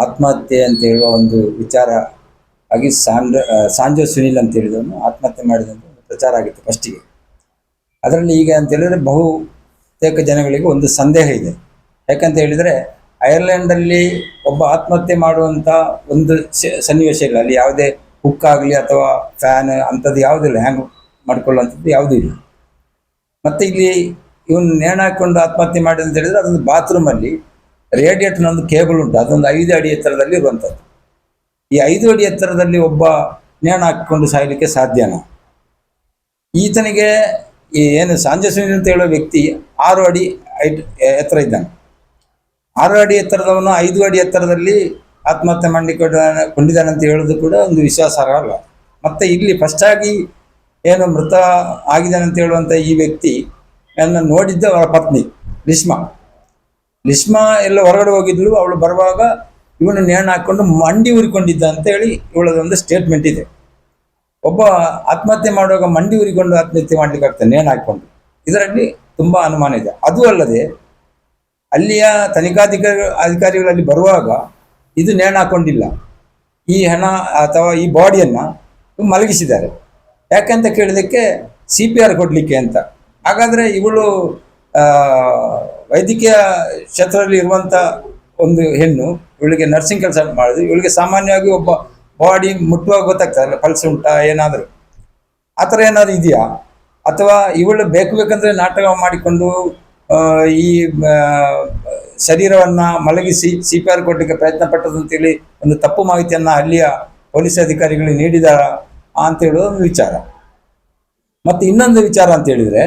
ಆತ್ಮಹತ್ಯೆ ಅಂತ ಹೇಳುವ ಒಂದು ವಿಚಾರ ಆಗಿ ಸಾಂಜೋ ಸುನಿಲ್ ಅಂತ ಹೇಳಿದವನು ಆತ್ಮಹತ್ಯೆ ಮಾಡಿದಂತ ಪ್ರಚಾರ ಆಗಿತ್ತು ಫಸ್ಟಿಗೆ. ಅದರಲ್ಲಿ ಈಗ ಅಂತ ಹೇಳಿದ್ರೆ ಬಹುತೇಕ ಜನಗಳಿಗೆ ಒಂದು ಸಂದೇಹ ಇದೆ. ಯಾಕಂತ ಹೇಳಿದರೆ ಐರ್ಲೆಂಡಲ್ಲಿ ಒಬ್ಬ ಆತ್ಮಹತ್ಯೆ ಮಾಡುವಂಥ ಒಂದು ಸನ್ನಿವೇಶ ಇಲ್ಲ. ಅಲ್ಲಿ ಯಾವುದೇ ಹುಕ್ ಆಗಲಿ ಅಥವಾ ಫ್ಯಾನ್ ಅಂಥದ್ದು ಯಾವುದಿಲ್ಲ, ಹ್ಯಾಂಗ್ ಮಾಡ್ಕೊಳ್ಳುವಂಥದ್ದು ಯಾವುದೂ ಇಲ್ಲ. ಮತ್ತು ಇಲ್ಲಿ ಇವನು ನೇಣು ಹಾಕೊಂಡು ಆತ್ಮಹತ್ಯೆ ಮಾಡಿದ ಅಂತ ಹೇಳಿದರೆ ಅದೊಂದು ಬಾತ್ರೂಮಲ್ಲಿ ರೇಡಿಯೇಟರ್ನ ಒಂದು ಕೇಬಲ್ ಉಂಟು, ಅದೊಂದು 5 ಅಡಿ ಎತ್ತರದಲ್ಲಿ ಇರುವಂಥದ್ದು. ಈ 5 ಅಡಿ ಎತ್ತರದಲ್ಲಿ ಒಬ್ಬ ನೇಣು ಹಾಕಿಕೊಂಡು ಸಾಯಲಿಕ್ಕೆ ಸಾಧ್ಯನಾ? ಈತನಿಗೆ ಏನು ಸಾಂಜೋ ಸುನಿಲ್ ಅಂತ ಹೇಳೋ ವ್ಯಕ್ತಿ 6 ಅಡಿ ಎತ್ತರ ಇದ್ದಾನೆ. 6 ಅಡಿ ಎತ್ತರದವನು 5 ಅಡಿ ಎತ್ತರದಲ್ಲಿ ಆತ್ಮಹತ್ಯೆ ಕೊಂಡಿದ್ದಾನೆ ಅಂತ ಹೇಳೋದು ಕೂಡ ಒಂದು ವಿಶ್ವಾಸಾರ್ಹ ಅಲ್ಲ. ಮತ್ತು ಇಲ್ಲಿ ಫಸ್ಟ್ ಆಗಿ ಏನು ಮೃತ ಆಗಿದ್ದಾನೆ ಅಂತ ಹೇಳುವಂಥ ಈ ವ್ಯಕ್ತಿ ನನ್ನ ನೋಡಿದ್ದ ಅವರ ಪತ್ನಿ ಲಿಸ್ಮಾ ಎಲ್ಲ ಹೊರಗಡೆ ಹೋಗಿದ್ಳು. ಅವಳು ಬರುವಾಗ ಇವನು ನೇಣು ಹಾಕ್ಕೊಂಡು ಮಂಡಿ ಉರಿಕೊಂಡಿದ್ದ ಅಂತ ಹೇಳಿ ಇವಳದೊಂದು ಸ್ಟೇಟ್ಮೆಂಟ್ ಇದೆ. ಒಬ್ಬ ಆತ್ಮಹತ್ಯೆ ಮಾಡುವಾಗ ಮಂಡಿ ಉರಿಕೊಂಡು ಆತ್ಮಹತ್ಯೆ ಮಾಡ್ಲಿಕ್ಕೆ ಆಗ್ತದೆ ನೇಣು ಹಾಕ್ಕೊಂಡು? ಇದರಲ್ಲಿ ತುಂಬ ಅನುಮಾನ ಇದೆ. ಅದೂ ಅಲ್ಲದೆ ಅಲ್ಲಿಯ ಅಧಿಕಾರಿಗಳಲ್ಲಿ ಬರುವಾಗ ಇದು ನೇಣು ಹಾಕೊಂಡಿಲ್ಲ, ಈ ಹೆಣ ಅಥವಾ ಈ ಬಾಡಿಯನ್ನು ಮಲಗಿಸಿದ್ದಾರೆ. ಯಾಕೆಂತ ಕೇಳಿದಕ್ಕೆ CPR ಕೊಡಲಿಕ್ಕೆ ಅಂತ. ಹಾಗಾದರೆ ಇವಳು ವೈದ್ಯಕೀಯ ಕ್ಷೇತ್ರದಲ್ಲಿ ಇರುವಂಥ ಒಂದು ಹೆಣ್ಣು, ಇವಳಿಗೆ ನರ್ಸಿಂಗ್ ಕೆಲಸ ಮಾಡಿದ್ರು. ಇವಳಿಗೆ ಸಾಮಾನ್ಯವಾಗಿ ಒಬ್ಬ ಬಾಡಿ ಮುಟ್ಟುವಾಗ ಗೊತ್ತಾಗ್ತದಲ್ಲ, ಪಲ್ಸ್ ಉಂಟಾ ಏನಾದರೂ, ಆ ಥರ ಏನಾದರೂ ಇದೆಯಾ? ಅಥವಾ ಇವಳು ಬೇಕಂದರೆ ನಾಟಕ ಮಾಡಿಕೊಂಡು ಈ ಶರೀರವನ್ನು ಮಲಗಿಸಿ CPR ಕೊಡಲಿಕ್ಕೆ ಪ್ರಯತ್ನ ಪಟ್ಟದಂತೇಳಿ ಒಂದು ತಪ್ಪು ಮಾಹಿತಿಯನ್ನು ಅಲ್ಲಿಯ ಪೊಲೀಸ್ ಅಧಿಕಾರಿಗಳು ನೀಡಿದಾರ ಅಂತ ಹೇಳೋದು ಒಂದು ವಿಚಾರ. ಮತ್ತು ಇನ್ನೊಂದು ವಿಚಾರ ಅಂತ ಹೇಳಿದರೆ,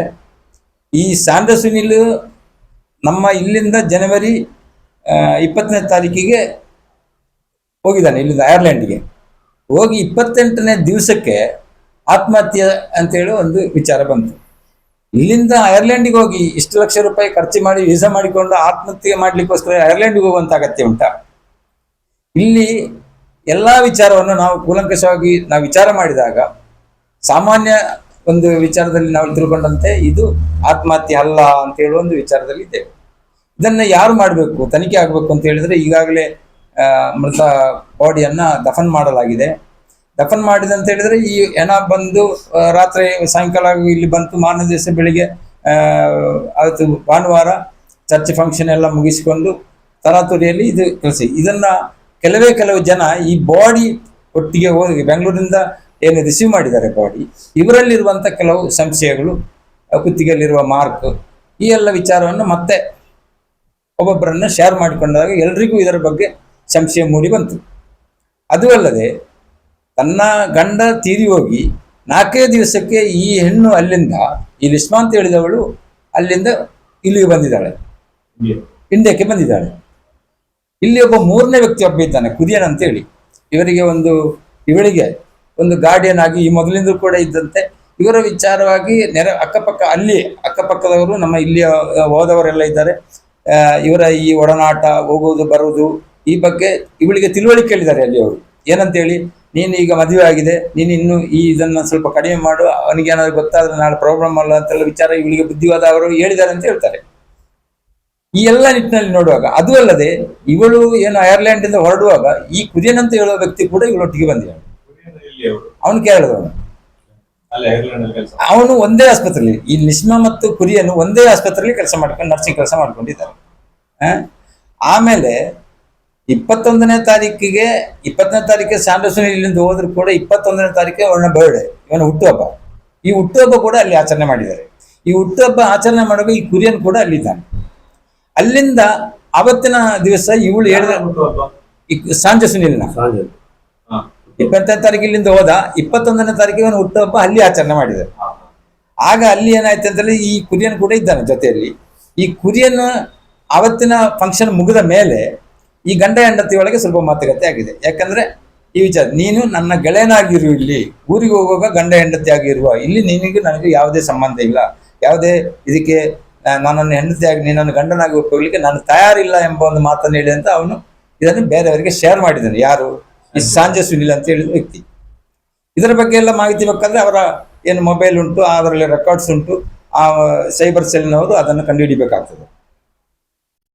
ಈ ಸಾಂಜೋ ಸುನಿಲ್ ನಮ್ಮ ಇಲ್ಲಿಂದ ಜನವರಿ 20ನೇ ತಾರೀಕಿಗೆ ಹೋಗಿದ್ದಾನೆ ಇಲ್ಲಿಂದ ಐರ್ಲೆಂಡ್ಗೆ. ಹೋಗಿ 28ನೇ ದಿವಸಕ್ಕೆ ಆತ್ಮಹತ್ಯೆ ಅಂತೇಳಿ ಒಂದು ವಿಚಾರ ಬಂತು. ಇಲ್ಲಿಂದ ಐರ್ಲೆಂಡಿಗೆ ಹೋಗಿ ಇಷ್ಟು ಲಕ್ಷ ರೂಪಾಯಿ ಖರ್ಚು ಮಾಡಿ ವೀಸಾ ಮಾಡಿಕೊಂಡು ಆತ್ಮಹತ್ಯೆ ಮಾಡಲಿಕ್ಕೋಸ್ಕರ ಐರ್ಲೆಂಡ್ಗೆ ಹೋಗುವಂಥ ಅಗತ್ಯ ಉಂಟಾ? ಇಲ್ಲಿ ಎಲ್ಲ ವಿಚಾರವನ್ನು ನಾವು ಕೂಲಂಕಷವಾಗಿ ನಾವು ವಿಚಾರ ಮಾಡಿದಾಗ ಸಾಮಾನ್ಯ ಒಂದು ವಿಚಾರದಲ್ಲಿ ನಾವು ತಿಳ್ಕೊಂಡಂತೆ ಇದು ಆತ್ಮಹತ್ಯೆ ಅಲ್ಲ ಅಂತ ಹೇಳುವ ಒಂದು ವಿಚಾರದಲ್ಲಿ ಇದ್ದೇವೆ. ಇದನ್ನು ಯಾರು ಮಾಡಬೇಕು, ತನಿಖೆ ಆಗಬೇಕು ಅಂತ ಹೇಳಿದರೆ, ಈಗಾಗಲೇ ಮೃತ ಬಾಡಿಯನ್ನು ದಫನ್ ಮಾಡಲಾಗಿದೆ. ದಫನ್ ಮಾಡಿದಂತ ಹೇಳಿದರೆ ಈ ಹೆಣ ಬಂದು ರಾತ್ರಿ ಸಾಯಂಕಾಲ ಇಲ್ಲಿ ಬಂತು, ಮಾರನೇ ದಿವಸ ಬೆಳಿಗ್ಗೆ ಅವತ್ತು ಭಾನುವಾರ ಚರ್ಚ್ ಫಂಕ್ಷನ್ ಎಲ್ಲ ಮುಗಿಸಿಕೊಂಡು ತರಾತುರಿಯಲ್ಲಿ ಇದು ಕೆಲಸ. ಇದನ್ನು ಕೆಲವು ಜನ ಈ ಬಾಡಿ ಒಟ್ಟಿಗೆ ಹೋಗಿ ಬೆಂಗಳೂರಿನಿಂದ ಏನು ರಿಸೀವ್ ಮಾಡಿದ್ದಾರೆ ಬಾಡಿ, ಇವರಲ್ಲಿರುವಂಥ ಕೆಲವು ಸಂಶಯಗಳು, ಕುತ್ತಿಗೆಯಲ್ಲಿರುವ ಮಾರ್ಕ್, ಈ ಎಲ್ಲ ವಿಚಾರವನ್ನು ಮತ್ತೆ ಒಬ್ಬೊಬ್ಬರನ್ನು ಶೇರ್ ಮಾಡಿಕೊಂಡಾಗ ಎಲ್ರಿಗೂ ಇದರ ಬಗ್ಗೆ ಸಂಶಯ ಮೂಡಿ ಬಂತು. ಅದು ಅಲ್ಲದೆ ತನ್ನ ಗಂಡ ತೀರಿ ಹೋಗಿ 4 ದಿವಸಕ್ಕೆ ಈ ಹೆಣ್ಣು ಅಲ್ಲಿಂದ, ಈ ಲಿಸ್ಮಾ ಅಂತ ಹೇಳಿದವಳು ಅಲ್ಲಿಂದ ಇಲ್ಲಿಗೆ ಬಂದಿದ್ದಾಳೆ, ಇಂಡಿಯಾಕ್ಕೆ ಬಂದಿದ್ದಾಳೆ. ಇಲ್ಲಿ ಒಬ್ಬ 3ನೇ ವ್ಯಕ್ತಿ ಒಬ್ಬ ಇದ್ದಾನೆ, ಕುದಿಯನ್ ಅಂತೇಳಿ. ಇವಳಿಗೆ ಒಂದು ಗಾರ್ಡಿಯನ್ ಆಗಿ ಈ ಮೊದಲಿಂದ ಕೂಡ ಇದ್ದಂತೆ. ಇವರ ವಿಚಾರವಾಗಿ ಅಕ್ಕಪಕ್ಕದವರು ನಮ್ಮ ಇಲ್ಲಿಯ ಹೋದವರೆಲ್ಲ ಇದ್ದಾರೆ. ಇವರ ಈ ಒಡನಾಟ, ಹೋಗುವುದು ಬರುವುದು, ಈ ಬಗ್ಗೆ ಇವಳಿಗೆ ತಿಳುವಳಿಕೆ ಹೇಳಿದ್ದಾರೆ ಅಲ್ಲಿ ಅವರು. ಏನಂತೇಳಿ, ನೀನು ಈಗ ಮದುವೆ ಆಗಿದೆ, ನೀನು ಇನ್ನು ಇದನ್ನು ಸ್ವಲ್ಪ ಕಡಿಮೆ ಮಾಡು, ಅವನಿಗೆ ಏನಾದ್ರು ಗೊತ್ತಾದ್ರೆ ನಾಳೆ ಪ್ರಾಬ್ಲಮ್ ಅಲ್ಲ ಅಂತೆಲ್ಲ ವಿಚಾರ ಇವಳಿಗೆ ಬುದ್ಧಿವಾದ ಅವರು ಹೇಳಿದ್ದಾರೆ ಅಂತ ಹೇಳ್ತಾರೆ. ಈ ಎಲ್ಲ ನಿಟ್ಟಿನಲ್ಲಿ ನೋಡುವಾಗ, ಅದು ಅಲ್ಲದೆ ಇವಳು ಏನು ಐರ್ಲೆಂಡಿಂದ ಹೊರಡುವಾಗ ಈ ಕುದಿಯನ್ ಅಂತ ಹೇಳುವ ವ್ಯಕ್ತಿ ಕೂಡ ಇವಳೊಟ್ಟಿಗೆ ಬಂದಿದ್ದಾನೆ. ಅವನು ಕೇರಳದವನು. ಅವನು ಒಂದೇ ಆಸ್ಪತ್ರೆಯಲ್ಲಿ, ಈ ಲಿಸ್ಮಾ ಮತ್ತು ಕುರಿಯನ್ನು ಒಂದೇ ಆಸ್ಪತ್ರೆಯಲ್ಲಿ ಕೆಲಸ ಮಾಡ್ಕೊಂಡು ನರ್ಸಿಂಗ್ ಕೆಲಸ ಮಾಡ್ಕೊಂಡಿದ್ದಾರೆ. ಆಮೇಲೆ 21ನೇ ತಾರೀಕಿಗೆ ಸಾಂಜೋ ಸುನಿಲ್ ಇಲ್ಲಿಂದ ಹೋದ್ರು ಕೂಡ 21ನೇ ತಾರೀಕಿಗೆ ಅವನ ಬರ್ಡೇ, ಇವನ ಹುಟ್ಟುಹಬ್ಬ. ಈ ಹುಟ್ಟುಹಬ್ಬ ಕೂಡ ಅಲ್ಲಿ ಆಚರಣೆ ಮಾಡಿದ್ದಾರೆ. ಈ ಹುಟ್ಟುಹಬ್ಬ ಆಚರಣೆ ಮಾಡುವಾಗ ಈ ಕುರಿಯನ್ ಕೂಡ ಅಲ್ಲಿದ್ದಾನೆ. ಅಲ್ಲಿಂದ ಅವತ್ತಿನ ದಿವಸ ಇವಳು ಹೇಳಿದ ಸಾಂಜೋ ಸುನಿಲ್ನ 20ನೇ ತಾರೀಕು ಇಲ್ಲಿಂದ ಹೋದ, 21ನೇ ತಾರೀಕಿಗೆ ಅವನು ಹುಟ್ಟುಹಬ್ಬ ಅಲ್ಲಿ ಆಚರಣೆ ಮಾಡಿದ್ದಾರೆ. ಆಗ ಅಲ್ಲಿ ಏನಾಯ್ತು ಅಂತಂದ್ರೆ ಈ ಕುರಿಯನ್ ಕೂಡ ಇದ್ದಾನೆ ಜೊತೆಯಲ್ಲಿ. ಈ ಕುರಿಯನ್ ಅವತ್ತಿನ ಫಂಕ್ಷನ್ ಮುಗಿದ ಮೇಲೆ ಈ ಗಂಡ ಹೆಂಡತಿ ಒಳಗೆ ಸ್ವಲ್ಪ ಮಾತುಕತೆ ಆಗಿದೆ. ಯಾಕಂದ್ರೆ ಈ ವಿಚಾರ, ನೀನು ನನ್ನ ಗೆಳೆಯನಾಗಿರು, ಇಲ್ಲಿ ಊರಿಗೆ ಹೋಗುವಾಗ ಗಂಡ ಹೆಂಡತಿ ಆಗಿರುವ, ಇಲ್ಲಿ ನಿನಗೆ ನನಗೆ ಯಾವುದೇ ಸಂಬಂಧ ಇಲ್ಲ, ಯಾವುದೇ ಇದಕ್ಕೆ ನನ್ನನ್ನು ಹೆಂಡತಿಯಾಗಿ ನೀನನ್ನು ಗಂಡನಾಗಿ ಹೋಗ್ಲಿಕ್ಕೆ ನಾನು ತಯಾರಿಲ್ಲ ಎಂಬ ಒಂದು ಮಾತನ್ನು ಹೇಳಿ ಅಂತ ಅವನು ಇದನ್ನು ಬೇರೆಯವರಿಗೆ ಶೇರ್ ಮಾಡಿದ್ದಾನೆ. ಯಾರು? ಈ ಸಾಂಜೋ ಸುನಿಲ್ ಅಂತ ಹೇಳಿದ ವ್ಯಕ್ತಿ. ಇದರ ಬಗ್ಗೆ ಎಲ್ಲ ಮಾಹಿತಿ ಬೇಕಾದ್ರೆ ಅವರ ಏನು ಮೊಬೈಲ್ ಉಂಟು, ಅದರಲ್ಲಿ ರೆಕಾರ್ಡ್ಸ್ ಉಂಟು, ಆ ಸೈಬರ್ ಸೆಲ್ನವರು ಅದನ್ನು ಕಂಡುಹಿಡಿಬೇಕಾಗ್ತದೆ.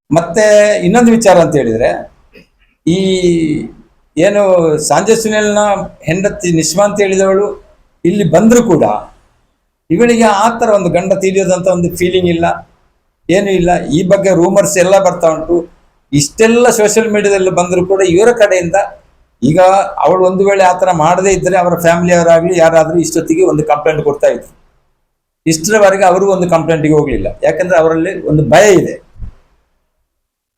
ಮತ್ತೆ ಇನ್ನೊಂದು ವಿಚಾರ ಅಂತ ಹೇಳಿದರೆ, ಈ ಏನು ಸಾಂಜೆ ಸುನಿಲ್ನ ಹೆಂಡತಿ ನಿಶ್ಮಾ ಅಂತ ಹೇಳಿದವಳು ಇಲ್ಲಿ ಬಂದರೂ ಕೂಡ ಇವಳಿಗೆ ಆ ಥರ ಒಂದು ಗಂಡ ತೀರಿಯೋದಂತ ಒಂದು ಫೀಲಿಂಗ್ ಇಲ್ಲ, ಏನೂ ಇಲ್ಲ. ಈ ಬಗ್ಗೆ ರೂಮರ್ಸ್ ಎಲ್ಲ ಬರ್ತಾ ಉಂಟು. ಇಷ್ಟೆಲ್ಲ ಸೋಷಿಯಲ್ ಮೀಡಿಯಾದಲ್ಲಿ ಬಂದರೂ ಕೂಡ ಇವರ ಕಡೆಯಿಂದ ಈಗ ಅವಳು ಒಂದು ವೇಳೆ ಆ ಥರ ಮಾಡದೇ ಇದ್ದರೆ ಅವರ ಫ್ಯಾಮಿಲಿಯವರಾಗಲಿ ಯಾರಾದರೂ ಇಷ್ಟೊತ್ತಿಗೆ ಒಂದು ಕಂಪ್ಲೇಂಟ್ ಕೊಡ್ತಾ ಇದ್ರು. ಇಷ್ಟರವರೆಗೆ ಅವರು ಒಂದು ಕಂಪ್ಲೇಂಟಿಗೆ ಹೋಗಲಿಲ್ಲ, ಯಾಕಂದ್ರೆ ಅವರಲ್ಲಿ ಒಂದು ಭಯ ಇದೆ.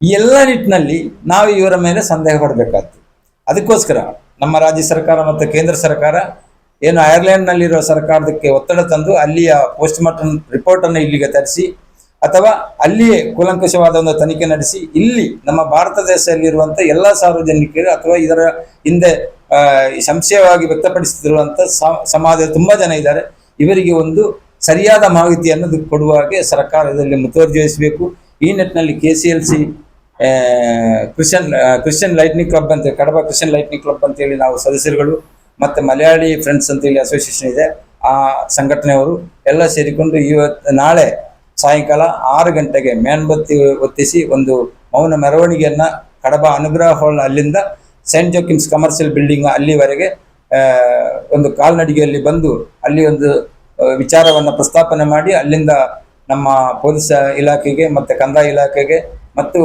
ಈ ಎಲ್ಲ ನಿಟ್ಟಿನಲ್ಲಿ ನಾವು ಇವರ ಮೇಲೆ ಸಂದೇಹ ಪಡಬೇಕಾಗ್ತದೆ. ಅದಕ್ಕೋಸ್ಕರ ನಮ್ಮ ರಾಜ್ಯ ಸರ್ಕಾರ ಮತ್ತು ಕೇಂದ್ರ ಸರ್ಕಾರ ಏನು ಐರ್ಲೆಂಡ್ನಲ್ಲಿರುವ ಸರ್ಕಾರದಕ್ಕೆ ಒತ್ತಡ ತಂದು ಅಲ್ಲಿಯ ಪೋಸ್ಟ್ ಮಾರ್ಟಮ್ ರಿಪೋರ್ಟನ್ನು ಇಲ್ಲಿಗೆ ತರಿಸಿ ಅಥವಾ ಅಲ್ಲಿಯೇ ಕೂಲಂಕಷವಾದ ಒಂದು ತನಿಖೆ ನಡೆಸಿ ಇಲ್ಲಿ ನಮ್ಮ ಭಾರತ ದೇಶದಲ್ಲಿರುವಂಥ ಎಲ್ಲ ಸಾರ್ವಜನಿಕರು ಅಥವಾ ಇದರ ಹಿಂದೆ ಸಂಶಯವಾಗಿ ವ್ಯಕ್ತಪಡಿಸುತ್ತಿರುವಂಥ ಸಮಾಜದ ತುಂಬ ಜನ ಇದ್ದಾರೆ, ಇವರಿಗೆ ಒಂದು ಸರಿಯಾದ ಮಾಹಿತಿಯನ್ನು ಕೊಡುವ ಹಾಗೆ ಸರ್ಕಾರದಲ್ಲಿ ಮುತುವರ್ಜಿ ವಹಿಸಬೇಕು. ಈ ನಿಟ್ಟಿನಲ್ಲಿ KCLC ಕ್ರಿಶ್ಚಿಯನ್ ಲೈಟ್ನಿಂಗ್ ಕ್ಲಬ್ ಅಂತ, ಕಡಬ ಕ್ರಿಶ್ಚಿಯನ್ ಲೈಟ್ನಿಂಗ್ ಕ್ಲಬ್ ಅಂತೇಳಿ ನಾವು ಸದಸ್ಯರುಗಳು ಮತ್ತು ಮಲಯಾಳಿ ಫ್ರೆಂಡ್ಸ್ ಅಂತೇಳಿ ಅಸೋಸಿಯೇಷನ್ ಇದೆ, ಆ ಸಂಘಟನೆಯವರು ಎಲ್ಲ ಸೇರಿಕೊಂಡು ನಾಳೆ ಸಾಯಂಕಾಲ 6 ಗಂಟೆಗೆ ಮೇಣಬತ್ತಿ ಹೊತ್ತಿಸಿ ಒಂದು ಮೌನ ಮೆರವಣಿಗೆಯನ್ನು ಕಡಬ ಅನುಗ್ರಹ ಹಾಲ್ ಅಲ್ಲಿಂದ ಸೈಂಟ್ ಜೋಕಿಮ್ಸ್ ಕಮರ್ಷಿಯಲ್ ಬಿಲ್ಡಿಂಗ್ ಅಲ್ಲಿವರೆಗೆ ಒಂದು ಕಾಲ್ನಡಿಗೆಯಲ್ಲಿ ಬಂದು ಅಲ್ಲಿ ಒಂದು ವಿಚಾರವನ್ನು ಪ್ರಸ್ತಾಪನೆ ಮಾಡಿ ಅಲ್ಲಿಂದ ನಮ್ಮ ಪೊಲೀಸ್ ಇಲಾಖೆಗೆ ಮತ್ತು ಕಂದಾಯ ಇಲಾಖೆಗೆ ಮತ್ತು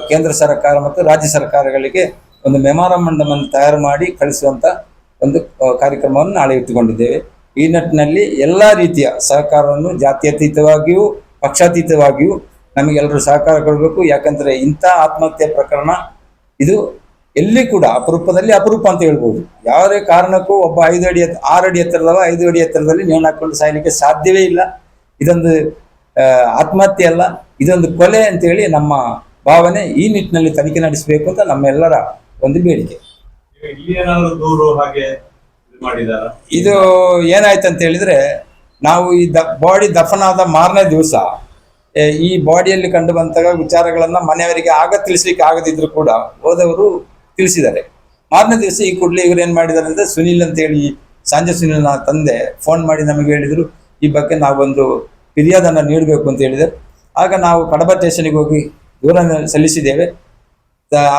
ಕೇಂದ್ರ ಸರ್ಕಾರ ಮತ್ತು ರಾಜ್ಯ ಸರ್ಕಾರಗಳಿಗೆ ಒಂದು ಮೆಮೊರಾಂಡಮ್ ಅನ್ನು ತಯಾರು ಮಾಡಿ ಕಳಿಸುವಂಥ ಒಂದು ಕಾರ್ಯಕ್ರಮವನ್ನು ನಾಳೆ ಇಟ್ಟುಕೊಂಡಿದ್ದೇವೆ. ಈ ನಿಟ್ಟಿನಲ್ಲಿ ಎಲ್ಲ ರೀತಿಯ ಸಹಕಾರವನ್ನು ಜಾತ್ಯತೀತವಾಗಿಯೂ ಪಕ್ಷಾತೀತವಾಗಿಯೂ ನಮಗೆಲ್ಲರೂ ಸಹಕಾರ ಕೊಡಬೇಕು. ಯಾಕಂದರೆ ಇಂಥ ಆತ್ಮಹತ್ಯೆ ಪ್ರಕರಣ ಇದು ಎಲ್ಲಿ ಕೂಡ ಅಪರೂಪದಲ್ಲಿ ಅಪರೂಪ ಅಂತ ಹೇಳ್ಬೋದು. ಯಾವುದೇ ಕಾರಣಕ್ಕೂ ಒಬ್ಬ 6 ಅಡಿ ಎತ್ತರದವ 5 ಅಡಿ ಎತ್ತರದಲ್ಲಿ ನೇಣು ಹಾಕೊಂಡು ಸಾಯಲಿಕ್ಕೆ ಸಾಧ್ಯವೇ ಇಲ್ಲ. ಇದೊಂದು ಆತ್ಮಹತ್ಯೆ ಅಲ್ಲ, ಇದೊಂದು ಕೊಲೆ ಅಂತೇಳಿ ನಮ್ಮ ಭಾವನೆ. ಈ ನಿಟ್ಟಿನಲ್ಲಿ ತನಿಖೆ ನಡೆಸಬೇಕು ಅಂತ ನಮ್ಮೆಲ್ಲರ ಒಂದು ಬೇಡಿಕೆ. ಇದು ಏನಾಯ್ತು ಅಂತ ಹೇಳಿದ್ರೆ, ನಾವು ಈ ಬಾಡಿ ದಫನಾದ ಮಾರನೇ ದಿವಸ ಈ ಬಾಡಿಯಲ್ಲಿ ಕಂಡು ಬಂದಾಗ ವಿಚಾರಗಳನ್ನ ಮನೆಯವರಿಗೆ ತಿಳಿಸ್ಲಿಕ್ಕೆ ಆಗದಿದ್ರು ಕೂಡ ಹೋದವರು ತಿಳಿಸಿದ್ದಾರೆ. ಮಾರನೇ ದಿವಸ ಈ ಕೂಡಲೇ ಇವರು ಏನ್ ಮಾಡಿದ್ದಾರೆ ಅಂದ್ರೆ, ಸುನಿಲ್ ಅಂತೇಳಿ ಸಾಂಜೆ ಸುನಿಲ್ನ ತಂದೆ ಫೋನ್ ಮಾಡಿ ನಮಗೆ ಹೇಳಿದ್ರು, ಈ ಬಗ್ಗೆ ನಾವೊಂದು ಫಿರ್ಯಾದನ್ನು ನೀಡಬೇಕು ಅಂತ ಹೇಳಿದರು. ಆಗ ನಾವು ಕಡಬ ಸ್ಟೇಷನ್ಗೆ ಹೋಗಿ ದೂರನ್ನು ಸಲ್ಲಿಸಿದ್ದೇವೆ.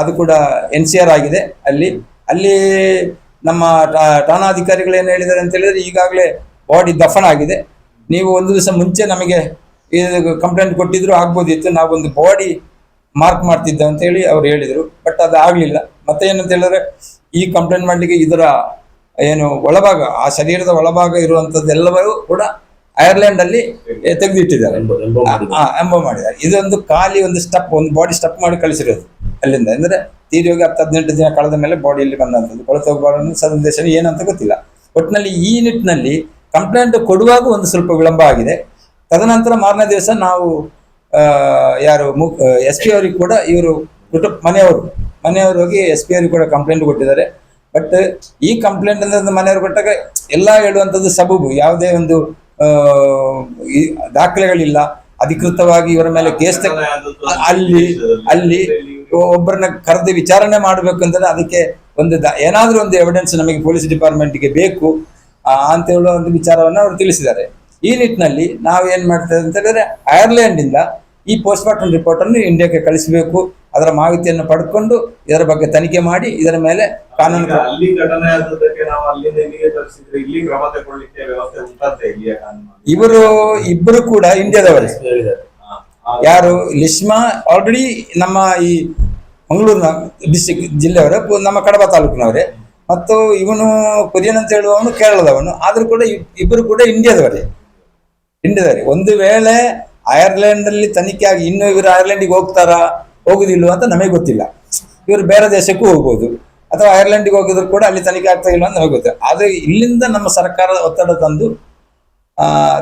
ಅದು ಕೂಡ NCR ಆಗಿದೆ. ಅಲ್ಲಿ ನಮ್ಮ ಠಾಣಾಧಿಕಾರಿಗಳು ಏನು ಹೇಳಿದ್ದಾರೆ ಅಂತ ಹೇಳಿದ್ರೆ, ಈಗಾಗಲೇ ಬಾಡಿ ದಫನ ಆಗಿದೆ, ನೀವು ಒಂದು ದಿವಸ ಮುಂಚೆ ನಮಗೆ ಕಂಪ್ಲೇಂಟ್ ಕೊಟ್ಟಿದ್ರು ಆಗ್ಬೋದಿತ್ತು, ನಾವೊಂದು ಬಾಡಿ ಮಾರ್ಕ್ ಮಾಡ್ತಿದ್ದೆ ಅಂತ ಹೇಳಿ ಅವ್ರು ಹೇಳಿದರು. ಬಟ್ ಅದು ಆಗಲಿಲ್ಲ. ಮತ್ತೆ ಏನಂತ ಹೇಳಿದ್ರೆ, ಈ ಕಂಪ್ಲೇಂಟ್ ಮಾಡಲಿಕ್ಕೆ ಇದರ ಏನು ಒಳಭಾಗ, ಆ ಶರೀರದ ಒಳಭಾಗ ಇರುವಂಥದ್ದೆಲ್ಲವೂ ಕೂಡ ಐರ್ಲೆಂಡ್ ಅಲ್ಲಿ ತೆಗೆದಿಟ್ಟಿದ್ದಾರೆ, ಎಂಬ ಮಾಡಿದ್ದಾರೆ. ಇದೊಂದು ಖಾಲಿ ಒಂದು ಬಾಡಿ ಸ್ಟಪ್ ಮಾಡಿ ಕಳಿಸಿರೋದು ಅಲ್ಲಿಂದ. ಅಂದ್ರೆ ತೀರಿಯೋಗಿ 10-18 ದಿನ ಕಳೆದ ಮೇಲೆ ಬಾಡಿಯಲ್ಲಿ ಬಂದಂಥದ್ದು, ಕೊಳತೋಗಬಾರದು ಸಂದೇಶ ಏನಂತ ಗೊತ್ತಿಲ್ಲ. ಒಟ್ಟಿನಲ್ಲಿ ಈ ನಿಟ್ಟಿನಲ್ಲಿ ಕಂಪ್ಲೇಂಟ್ ಕೊಡುವಾಗ ಒಂದು ಸ್ವಲ್ಪ ವಿಳಂಬ ಆಗಿದೆ. ತದನಂತರ ಮಾರನೇ ದಿವಸ ನಾವು ಯಾರು SP ಅವರಿಗೆ ಕೂಡ ಇವರು ಮನೆಯವರು ಹೋಗಿ SP ಅವರಿಗೆ ಕೂಡ ಕಂಪ್ಲೇಂಟ್ ಕೊಟ್ಟಿದ್ದಾರೆ. ಬಟ್ ಈ ಕಂಪ್ಲೇಂಟ್ ಅಂದ್ರೆ ಮನೆಯವರು ಕೊಟ್ಟಾಗ ಎಲ್ಲ ಹೇಳುವಂಥದ್ದು ಸಬೂಬು, ಯಾವುದೇ ಒಂದು ದಾಖಲೆಗಳಿಲ್ಲ, ಅಧಿಕೃತವಾಗಿ ಇವರ ಮೇಲೆ ಕೇಸ್ ಅಲ್ಲಿ ಒಬ್ಬರನ್ನ ಕರೆದು ವಿಚಾರಣೆ ಮಾಡಬೇಕಂದ್ರೆ ಅದಕ್ಕೆ ಒಂದು ಏನಾದ್ರೂ ಒಂದು ಎವಿಡೆನ್ಸ್ ನಮಗೆ ಪೊಲೀಸ್ ಡಿಪಾರ್ಟ್ಮೆಂಟ್ಗೆ ಬೇಕು ಅಂತ ಹೇಳುವ ಒಂದು ವಿಚಾರವನ್ನು ಅವರು ತಿಳಿಸಿದ್ದಾರೆ. ಈ ನಿಟ್ಟಿನಲ್ಲಿ ನಾವು ಏನ್ ಮಾಡ್ತೇವೆ ಅಂತ ಹೇಳಿದ್ರೆ, ಐರ್ಲೆಂಡ್ ಇಂದ ಈ ಪೋಸ್ಟ್ ಮಾರ್ಟಮ್ ರಿಪೋರ್ಟ್ ಅನ್ನು ಇಂಡಿಯಾಕ್ಕೆ ಕಳಿಸಬೇಕು. ಅದರ ಮಾಹಿತಿಯನ್ನು ಪಡ್ಕೊಂಡು ಇದರ ಬಗ್ಗೆ ತನಿಖೆ ಮಾಡಿ ಇದರ ಮೇಲೆ ಕಾನೂನು ಇಬ್ಬರು ಕೂಡ ಇಂಡಿಯಾದವರೇ. ಯಾರು ಲಿಶ್ಮಾ ಆಲ್ರೆಡಿ ನಮ್ಮ ಈ ಮಂಗಳೂರಿನ ಡಿಸ್ಟಿಕ್ ಜಿಲ್ಲೆಯವರೇ, ನಮ್ಮ ಕಡಬ ತಾಲೂಕಿನವರೇ, ಮತ್ತು ಇವನು ಕುರಿಯನ್ ಅಂತ ಹೇಳುವವನು ಕೇರಳದವನು. ಆದ್ರೂ ಕೂಡ ಇಬ್ಬರು ಕೂಡ ಇಂಡಿಯಾದವರೇ. ಒಂದು ವೇಳೆ ಐರ್ಲೆಂಡ್ ಅಲ್ಲಿ ತನಿಖೆ ಆಗಿ ಇನ್ನು ಇವರು ಐರ್ಲೆಂಡಿಗೆ ಹೋಗುದಿಲ್ವ ಅಂತ ನಮಗೆ ಗೊತ್ತಿಲ್ಲ. ಇವರು ಬೇರೆ ದೇಶಕ್ಕೂ ಹೋಗ್ಬೋದು, ಅಥವಾ ಐರ್ಲೆಂಡ್ಗೆ ಹೋಗಿದ್ರು ಕೂಡ ಅಲ್ಲಿ ತನಿಖೆ ಆಗ್ತಾ ಇಲ್ಲ ಅಂತ ನಮಗೆ ಗೊತ್ತಿಲ್ಲ. ಆದ್ರೆ ಇಲ್ಲಿಂದ ನಮ್ಮ ಸರ್ಕಾರ ಒತ್ತಡ ತಂದು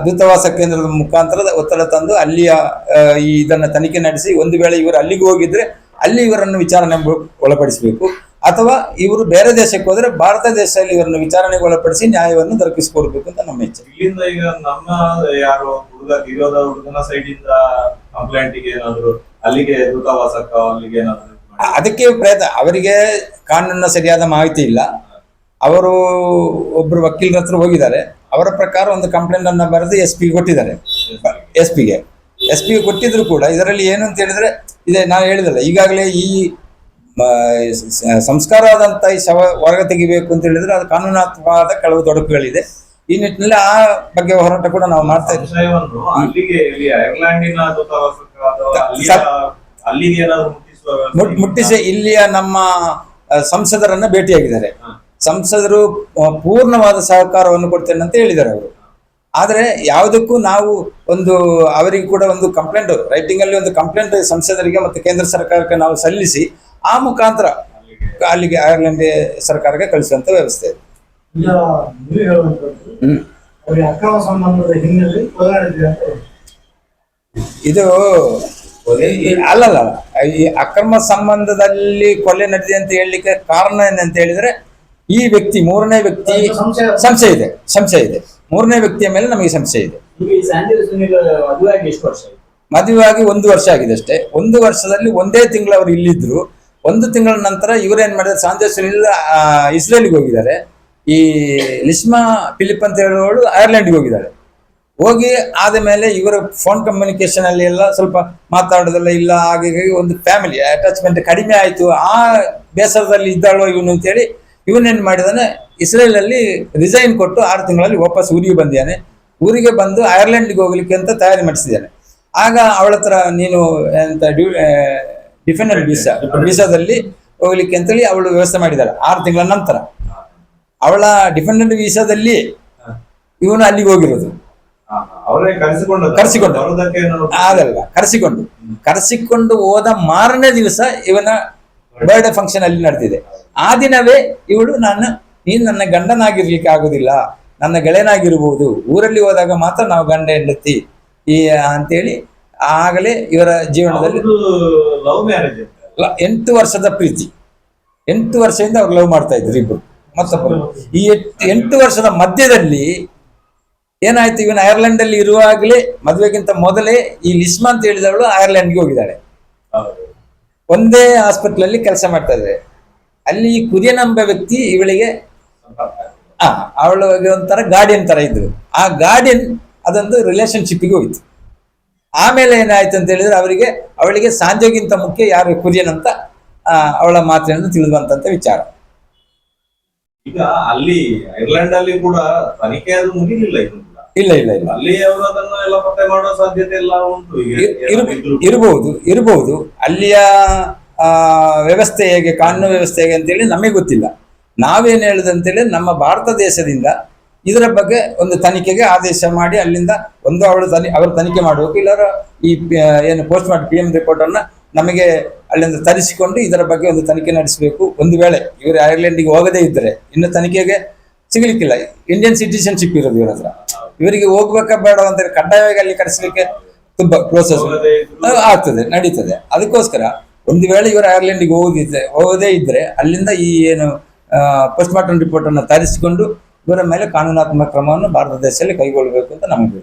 ದೂತಾವಾಸ ಕೇಂದ್ರದ ಮುಖಾಂತರ ಒತ್ತಡ ತಂದು ಅಲ್ಲಿಯ ಇದನ್ನ ತನಿಖೆ ನಡೆಸಿ, ಒಂದು ವೇಳೆ ಇವರು ಅಲ್ಲಿಗೆ ಹೋಗಿದ್ರೆ ಅಲ್ಲಿ ಇವರನ್ನು ವಿಚಾರಣೆ ಒಳಪಡಿಸಬೇಕು, ಅಥವಾ ಇವರು ಬೇರೆ ದೇಶಕ್ಕೆ ಹೋದ್ರೆ ಭಾರತ ದೇಶದಲ್ಲಿ ಇವರನ್ನು ವಿಚಾರಣೆಗೆ ಒಳಪಡಿಸಿ ನ್ಯಾಯವನ್ನು ದೊರಕಿಸಿಕೊಡ್ಬೇಕು ಅಂತ ನಮ್ಮ ಇಚ್ಛೆ. ಇಲ್ಲಿಂದ ಈಗ ನಮ್ಮ ಯಾರು ಹುಡುಗನ ಸೈಡ್ ಇಂದ ಕಂಪ್ಲೇಂಟ್ ಏನಾದ್ರು ಅಲ್ಲಿಗೆ ದೂತಾವಾಸಕ್ಕ ಅಲ್ಲಿಗೆ ಏನಾದ್ರು ಅದಕ್ಕೆ ಪ್ರಯತ್ನ, ಅವರಿಗೆ ಕಾನೂನಿನ ಸರಿಯಾದ ಮಾಹಿತಿ ಇಲ್ಲ. ಅವರು ಒಬ್ರು ವಕೀಲರ ಹತ್ರ ಹೋಗಿದ್ದಾರೆ, ಅವರ ಪ್ರಕಾರ ಒಂದು ಕಂಪ್ಲೇಂಟ್ ಅನ್ನ ಬರೆದು SP ಕೊಟ್ಟಿದ್ದಾರೆ. SP ಗೆ ಕೊಟ್ಟಿದ್ರು ಕೂಡ ಇದರಲ್ಲಿ ಏನು ಅಂತ ಹೇಳಿದ್ರೆ, ಇದೇ ನಾವು ಹೇಳಿದಲ್ಲ, ಈಗಾಗಲೇ ಈ ಸಂಸ್ಕಾರವಾದಂಥ ಈ ಶವ ಹೊರಗೆ ತೆಗಿಬೇಕು ಅಂತ ಹೇಳಿದ್ರೆ ಅದು ಕಾನೂನಾತ್ಮಕವಾದ ಕೆಲವು ತೊಡಕುಗಳಿದೆ. ಈ ನಿಟ್ಟಿನಲ್ಲಿ ಆ ಬಗ್ಗೆ ಹೋರಾಟ ಕೂಡ ನಾವು ಮಾಡ್ತಾ ಇದ್ದೀವಿ. ಸಂಶಯವನ್ನು ಅಲ್ಲಿಗೆ ಇಲ್ಲಿ ಐರ್ಲೆಂಡಿನ ದೂತಾವಾಸಕ್ಕೆ ಅಥವಾ ಅಲ್ಲಿಗೆ ಏನಾದ್ರು ಮುಟ್ಟಿಸಿ ಇಲ್ಲಿಯ ನಮ್ಮ ಸಂಸದರನ್ನ ಭೇಟಿಯಾಗಿದ್ದಾರೆ. ಸಂಸದರು ಪೂರ್ಣವಾದ ಸಹಕಾರವನ್ನು ಕೊಡ್ತೇನೆ ಅಂತ ಹೇಳಿದ್ದಾರೆ ಅವರು. ಆದರೆ ಯಾವುದಕ್ಕೂ ನಾವು ಅವರಿಗೆ ಕೂಡ ಒಂದು ಕಂಪ್ಲೇಂಟ್ ರೈಟಿಂಗ್ ಅಲ್ಲಿ ಒಂದು ಕಂಪ್ಲೇಂಟ್ ಸಂಸದರಿಗೆ ಮತ್ತು ಕೇಂದ್ರ ಸರ್ಕಾರಕ್ಕೆ ನಾವು ಸಲ್ಲಿಸಿ ಆ ಮುಖಾಂತರ ಅಲ್ಲಿಗೆ ಐರ್ಲೆಂಡ್ ಸರ್ಕಾರಕ್ಕೆ ಕಳಿಸುವಂತ ವ್ಯವಸ್ಥೆ ಇದೆ. ಈಗ ನೀವು ಹೇಳುವಂಥದ್ದು ಅವರಿಗೆ ಅಕ್ರಮ ಸಂಬಂಧದ ಹಿನ್ನೆಲೆ ಕೊಲೆ ನಡೆದಿದೆ ಅಂತ ಹೇಳಿ. ಇದು ಅಲ್ಲಲ್ಲ, ಈ ಅಕ್ರಮ ಸಂಬಂಧದಲ್ಲಿ ಕೊಲೆ ನಡೆದಿದೆ ಅಂತ ಹೇಳಲಿಕ್ಕೆ ಕಾರಣ ಏನಂತ ಹೇಳಿದ್ರೆ ಈ ವ್ಯಕ್ತಿ ಮೂರನೇ ವ್ಯಕ್ತಿ ಸಂಶಯ ಇದೆ. ಮೂರನೇ ವ್ಯಕ್ತಿಯ ಮೇಲೆ ನಮಗೆ ಸಂಶಯ ಇದೆ. ಮದುವೆಯಾಗಿ 1 ವರ್ಷ ಆಗಿದೆ ಅಷ್ಟೇ. 1 ವರ್ಷದಲ್ಲಿ 1 ತಿಂಗಳು ಅವರು ಇಲ್ಲಿದ್ರು. 1 ತಿಂಗಳ ನಂತರ ಇವರೇನ್ ಮಾಡಿದ್ರೆ ಸಂಜೆ ಸುನಿಲ್ ಇಸ್ರೇಲ್ಗೆ ಹೋಗಿದ್ದಾರೆ. ಈ ಲಿಸ್ಮಾ ಫಿಲಿಪ್ ಅಂತ ಹೇಳುವವಳು ಐರ್ಲೆಂಡ್ಗೆ ಹೋಗಿದ್ದಾಳೆ. ಹೋಗಿ ಆದ ಮೇಲೆ ಇವರ ಫೋನ್ ಕಮ್ಯುನಿಕೇಶನ್ ಅಲ್ಲಿ ಎಲ್ಲ ಸ್ವಲ್ಪ ಮಾತಾಡೋದೆಲ್ಲ ಇಲ್ಲ. ಹಾಗೆ ಒಂದು ಫ್ಯಾಮಿಲಿ ಅಟ್ಯಾಚ್ಮೆಂಟ್ ಕಡಿಮೆ ಆಯಿತು. ಆ ಬೇಸರದಲ್ಲಿ ಇದ್ದಾಳೋ ಇವನು ಅಂತೇಳಿ ಇವನೇನ್ ಮಾಡಿದಾನೆ, ಇಸ್ರೇಲ್ ಅಲ್ಲಿ ರಿಸೈನ್ ಕೊಟ್ಟು 6 ತಿಂಗಳಲ್ಲಿ ವಾಪಸ್ ಊರಿಗೆ ಬಂದಿದ್ದಾನೆ. ಊರಿಗೆ ಬಂದು ಐರ್ಲೆಂಡ್ಗೆ ಹೋಗ್ಲಿಕ್ಕೆ ಅಂತ ತಯಾರಿ ಮಾಡಿಸಿದ್ದಾನೆ. ಆಗ ಅವಳ ಹತ್ರ ನೀನು ಎಂತ ಡಿಫೆಂಡೆಂಟ್ ವೀಸಾದಲ್ಲಿ ಹೋಗ್ಲಿಕ್ಕೆ ಅಂತೇಳಿ ಅವಳು ವ್ಯವಸ್ಥೆ ಮಾಡಿದ್ದಾಳೆ. 6 ತಿಂಗಳ ನಂತರ ಅವಳ ಡಿಫೆಂಡೆಂಟ್ ವೀಸಾದಲ್ಲಿ ಇವನು ಅಲ್ಲಿಗೆ ಹೋಗಿರೋದು. ಕರೆಸಿಕೊಂಡು ಹೋದ ಮಾರನೇ ದಿವಸ ಇವನ ಬರ್ಡೇ ಫಂಕ್ಷನ್ ಅಲ್ಲಿ ನಡೆದಿದೆ. ಆ ದಿನವೇ ಇವಳು ನೀನು ನನ್ನ ಗಂಡನಾಗಿರ್ಲಿಕ್ಕೆ ಆಗುದಿಲ್ಲ, ನನ್ನ ಗೆಳೆಯನಾಗಿರ್ಬೋದು, ಊರಲ್ಲಿ ಹೋದಾಗ ಮಾತ್ರ ನಾವು ಗಂಡ ಹೆಂಡತಿ ಅಂತೇಳಿ ಆಗಲೇ ಇವರ ಜೀವನದಲ್ಲಿ ಲವ್ ಮ್ಯಾರೇಜ್ 8 ವರ್ಷದ ಪ್ರೀತಿ. 8 ವರ್ಷದಿಂದ ಅವ್ರು ಲವ್ ಮಾಡ್ತಾ ಇದ್ರು ಇಬ್ರು ಮತ್ತೊಬ್ಬರು. ಈ 8 ವರ್ಷದ ಮಧ್ಯದಲ್ಲಿ ಏನಾಯ್ತು, ಇವನು ಐರ್ಲೆಂಡ್ ಅಲ್ಲಿ ಇರುವಾಗಲೇ ಮದುವೆಗಿಂತ ಮೊದಲೇ ಈ ಲಿಸ್ಮಾ ಅಂತ ಹೇಳಿದವಳು ಐರ್ಲೆಂಡ್ಗೆ ಹೋಗಿದ್ದಾಳೆ. ಒಂದೇ ಹಾಸ್ಪಿಟಲ್ ಅಲ್ಲಿ ಕೆಲಸ ಮಾಡ್ತಾ ಇದ್ದಾರೆ. ಅಲ್ಲಿ ಈ ಕುರಿಯನ್ ಎಂಬ ವ್ಯಕ್ತಿ ಇವಳಿಗೆ ಅವಳಿಗೆ ಒಂಥರ ಗಾರ್ಡಿಯನ್ ತರ ಇದ್ರು. ಆ ಗಾರ್ಡಿಯನ್ ಅದೊಂದು ರಿಲೇಶನ್ಶಿಪ್ಗೆ ಹೋಯ್ತು. ಆಮೇಲೆ ಏನಾಯ್ತು ಅಂತ ಹೇಳಿದ್ರೆ ಅವಳಿಗೆ ಸಾಂಜೆಗಿಂತ ಮುಖ್ಯ ಯಾರು ಕುರಿಯನ್ ಅಂತ ಅವಳ ಮಾತಿನಿಂದ ತಿಳಿದುವಂತ ವಿಚಾರ. ಈಗ ಅಲ್ಲಿ ಐರ್ಲೆಂಡ್ ಅಲ್ಲಿ ಕೂಡ ತನಿಖೆ ಅದು ಮುಗಿಲಿಲ್ಲ. ಇಲ್ಲ ಅಲ್ಲಿ ಅವರು ಅದನ್ನ ಎಲ್ಲ ಪತ್ತೆ ಮಾಡೋ ಸಾಧ್ಯತೆ ಎಲ್ಲ ಉಂಟು. ಇರಬಹುದು. ಅಲ್ಲಿಯ ವ್ಯವಸ್ಥೆ ಹೇಗೆ, ಕಾನೂನು ವ್ಯವಸ್ಥೆ ಹೇಗೆ ಅಂತೇಳಿ ನಮಗೆ ಗೊತ್ತಿಲ್ಲ. ನಾವೇನು ಹೇಳುದಂತೇಳಿ ನಮ್ಮ ಭಾರತ ದೇಶದಿಂದ ಇದರ ಬಗ್ಗೆ ಒಂದು ತನಿಖೆಗೆ ಆದೇಶ ಮಾಡಿ ಅಲ್ಲಿಂದ ಅವರು ತನಿಖೆ ಮಾಡಬೇಕು. ಇಲ್ಲರ ಈ ಏನು ಪೋಸ್ಟ್ ಮಾರ್ಟಮ್ PM ರಿಪೋರ್ಟ್ ಅನ್ನ ನಮಗೆ ಅಲ್ಲಿಂದ ತರಿಸಿಕೊಂಡು ಇದರ ಬಗ್ಗೆ ಒಂದು ತನಿಖೆ ನಡೆಸಬೇಕು. ಒಂದು ವೇಳೆ ಇವರು ಐರ್ಲೆಂಡಿಗೆ ಹೋಗದೇ ಇದ್ದರೆ ಇನ್ನು ತನಿಖೆಗೆ ಸಿಗ್ಲಿಕ್ಕಿಲ್ಲ. ಇಂಡಿಯನ್ ಸಿಟಿಸನ್ಶಿಪ್ ಇರೋದು ಇವರ ಹತ್ರ. ಇವರಿಗೆ ಹೋಗ್ಬೇಕಾ ಬೇಡ ಅಂತ ಕಡ್ಡಾಯವಾಗಿ ಅಲ್ಲಿ ಕರೆಸಲಿಕ್ಕೆ ತುಂಬಾ ಪ್ರೋಸೆಸ್ ನಡೀತದೆ. ಅದಕ್ಕೋಸ್ಕರ ಒಂದು ವೇಳೆ ಇವರು ಐರ್ಲೆಂಡಿಗೆ ಹೋಗದೇ ಇದ್ರೆ ಅಲ್ಲಿಂದ ಈ ಏನು ಪೋಸ್ಟ್ ಮಾರ್ಟಮ್ ರಿಪೋರ್ಟ್ ಅನ್ನು ತರಿಸಿಕೊಂಡು ಇವರ ಮೇಲೆ ಕಾನೂನಾತ್ಮಕ ಕ್ರಮವನ್ನು ಭಾರತ ದೇಶದಲ್ಲಿ ಕೈಗೊಳ್ಳಬೇಕು ಅಂತ ನಮಗೆ